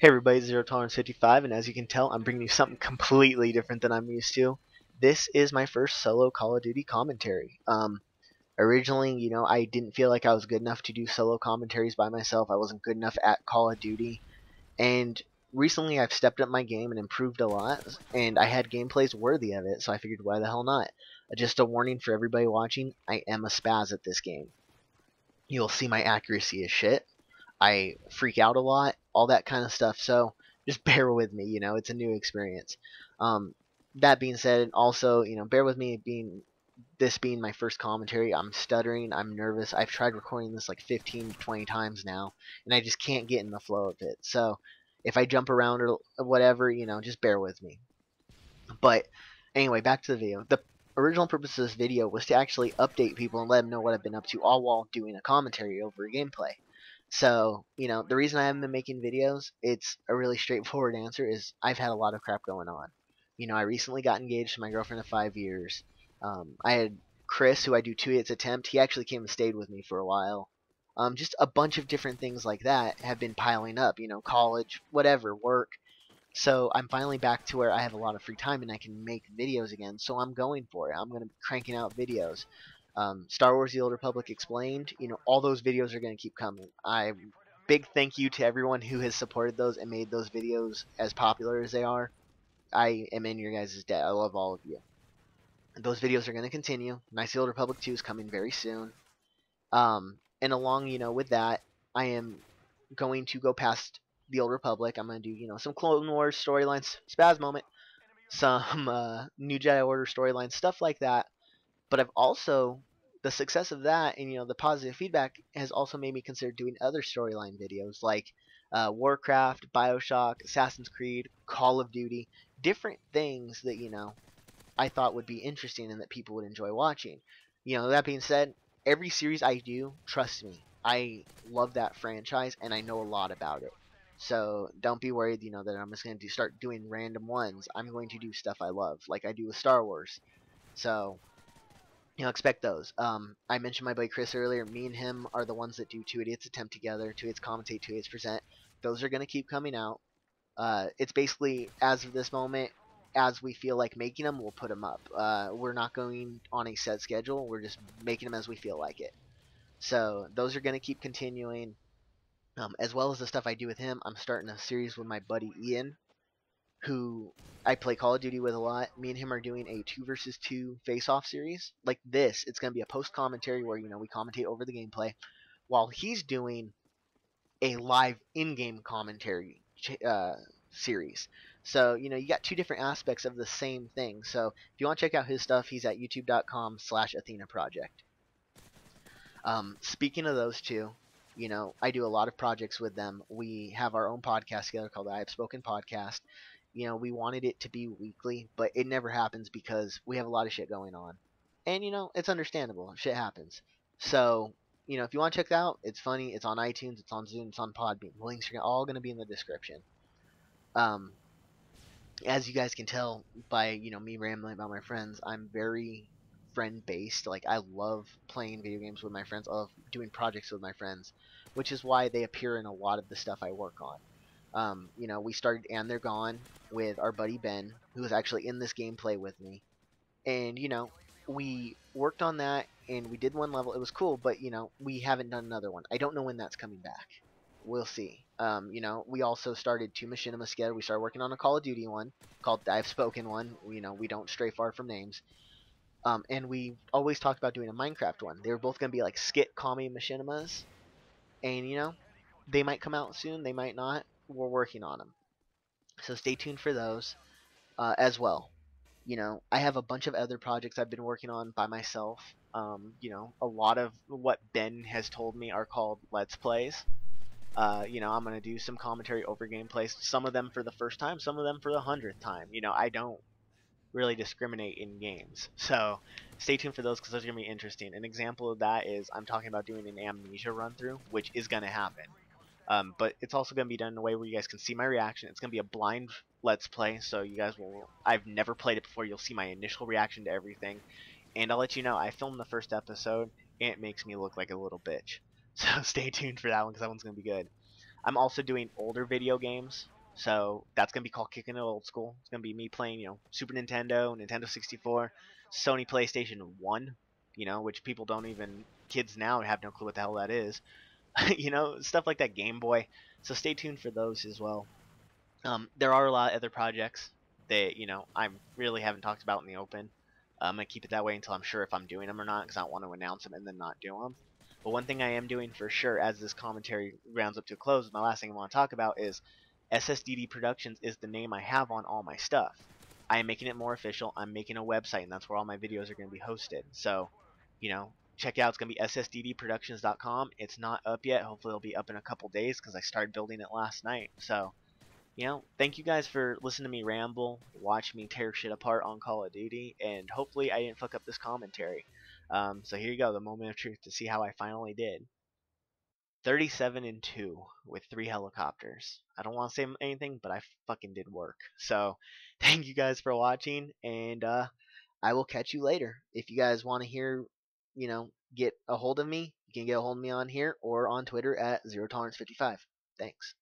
Hey everybody, SWTOR, and as you can tell, I'm bringing you something completely different than I'm used to. This is my first solo Call of Duty commentary. Originally, I didn't feel like I was good enough to do solo commentaries by myself. I wasn't good enough at Call of Duty, and recently I've stepped up my game and improved a lot, and I had gameplays worthy of it, so I figured why the hell not. Just a warning for everybody watching, I am a spaz at this game. You'll see my accuracy is shit. I freak out a lot, all that kind of stuff. So just bear with me. It's a new experience. That being said, also, bear with me being my first commentary. I'm stuttering. I'm nervous. I've tried recording this like 15 to 20 times now, and I just can't get in the flow of it. So if I jump around or whatever, just bear with me. But anyway, back to the video. The original purpose of this video was to actually update people and let them know what I've been up to, all while doing a commentary over a gameplay. So, the reason I haven't been making videos, it's a really straightforward answer, is I've had a lot of crap going on. I recently got engaged to my girlfriend of 5 years. I had Chris, who I do 2 hits attempt. He actually came and stayed with me for a while. Just a bunch of different things like that have been piling up, college, whatever, work. So I'm finally back to where I have a lot of free time and I can make videos again. So I'm going for it. I'm going to be cranking out videos. Star Wars: The Old Republic Explained. All those videos are going to keep coming. Big thank you to everyone who has supported those and made those videos as popular as they are. I am in your guys' debt. I love all of you. Those videos are going to continue. Knights of the Old Republic 2 is coming very soon. And along, with that, I am going to go past the Old Republic. I'm going to do, some Clone Wars storylines, spaz moment, some New Jedi Order storylines, stuff like that. But I've also, the success of that and, the positive feedback has also made me consider doing other storyline videos like Warcraft, Bioshock, Assassin's Creed, Call of Duty, different things that, I thought would be interesting and that people would enjoy watching. That being said, every series I do, trust me, I love that franchise and I know a lot about it. So don't be worried, that I'm just going to start doing random ones. I'm going to do stuff I love, like I do with Star Wars. So, expect those. I mentioned my buddy Chris earlier. Me and him are the ones that do 2 Idiots Attempt together, 2 Idiots Commentate, 2 Idiots Present. Those are going to keep coming out. It's basically, as of this moment, as we feel like making them, we'll put them up. We're not going on a set schedule. We're just making them as we feel like it. So those are going to keep continuing. As well as the stuff I do with him, I'm starting a series with my buddy Ian, who I play Call of Duty with a lot. Me and him are doing a 2 versus 2 face-off series. Like this, it's going to be a post-commentary where, we commentate over the gameplay, while he's doing a live in-game commentary series. So, you got 2 different aspects of the same thing. So, if you want to check out his stuff, he's at youtube.com/Athena Project. Speaking of those 2, I do a lot of projects with them. We have our own podcast together called the I Have Spoken Podcast. We wanted it to be weekly, but it never happens because we have a lot of shit going on. And, it's understandable. Shit happens. So, if you want to check that out, it's funny. It's on iTunes, it's on Zoom, it's on Podbean. The links are all going to be in the description. As you guys can tell by, me rambling about my friends, I'm very friend-based. Like, I love playing video games with my friends. I love doing projects with my friends, which is why they appear in a lot of the stuff I work on. We started And They're Gone with our buddy Ben, who was actually in this gameplay with me. And, we worked on that, and we did one level. It was cool, but, we haven't done another one. I don't know when that's coming back. We'll see. We also started 2 machinimas together. We started working on a Call of Duty one called the I've Spoken one. We don't stray far from names. And we always talked about doing a Minecraft one. They were both going to be like skit comedy machinimas. And, they might come out soon. They might not. We're working on them. So stay tuned for those as well. I have a bunch of other projects I've been working on by myself. A lot of what Ben has told me are called Let's Plays. I'm going to do some commentary over gameplays. Some of them for the first time, some of them for the 100th time. I don't really discriminate in games. So stay tuned for those because those are going to be interesting. An example of that is I'm talking about doing an Amnesia run-through, which is going to happen. But it's also going to be done in a way where you guys can see my reaction. It's going to be a blind Let's Play, so you guys will... I've never played it before. You'll see my initial reaction to everything. And I'll let you know, I filmed the first episode, and it makes me look like a little bitch. So stay tuned for that one, because that one's going to be good. I'm also doing older video games. So that's gonna be called Kicking It Old School. It's gonna be me playing, Super Nintendo, Nintendo 64, Sony PlayStation 1, which people don't even kids now have no clue what the hell that is. Stuff like that, Game Boy. So stay tuned for those as well. There are a lot of other projects that I really haven't talked about in the open. I'm gonna keep it that way until I'm sure if I'm doing them or not, because I don't want to announce them and then not do them. But one thing I am doing for sure, as this commentary rounds up to a close, my last thing I want to talk about is SSDD Productions is the name I have on all my stuff. I am making it more official. I'm making a website, and that's where all my videos are going to be hosted. So, check it out. It's going to be ssddproductions.com. It's not up yet. Hopefully, it'll be up in a couple days because I started building it last night. So, thank you guys for listening to me ramble, watch me tear shit apart on Call of Duty, and hopefully I didn't fuck up this commentary. So here you go, the moment of truth to see how I finally did. 37-2 with 3 helicopters. I don't want to say anything, but I fucking did work. So thank you guys for watching, and I will catch you later. If you guys want to hear, get a hold of me, you can get a hold of me on here or on Twitter at ZeroTolerance55. Thanks.